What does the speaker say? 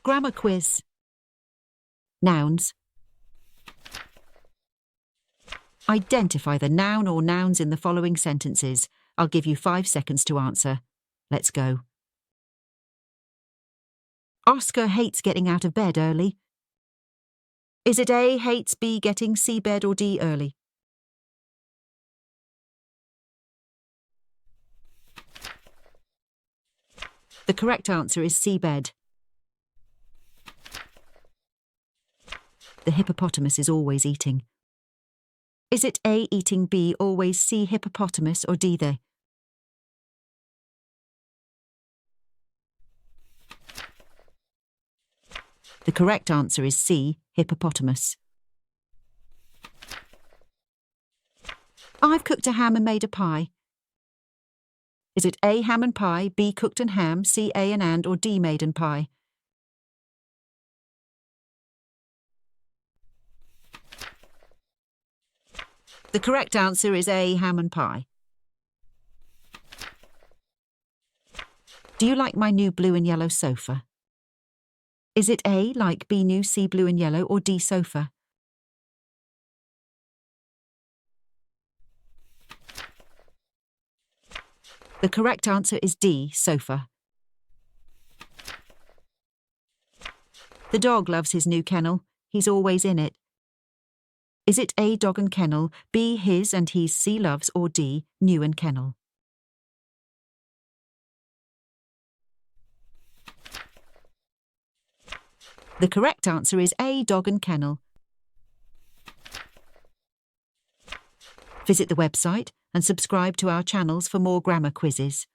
Grammar quiz. Nouns. Identify the noun or nouns in the following sentences. I'll give you 5 seconds to answer. Let's go. Oscar hates getting out of bed early. Is it A, hates, B, getting, C, bed, or D, early? The correct answer is C, bed. The hippopotamus is always eating. Is it A, eating, B, always, C, hippopotamus, or D, they? The correct answer is C, hippopotamus. I've cooked a ham and made a pie. Is it A, ham and pie, B, cooked and ham, C, A and, or D, made and pie? The correct answer is A, ham and pie. Do you like my new blue and yellow sofa? Is it A, like, B, new, C, blue and yellow, or D, sofa? The correct answer is D, sofa. The dog loves his new kennel. He's always in it. Is it A, dog and kennel, B, his and he's, C, loves, or D, new and kennel? The correct answer is A, dog and kennel. Visit the website and subscribe to our channels for more grammar quizzes.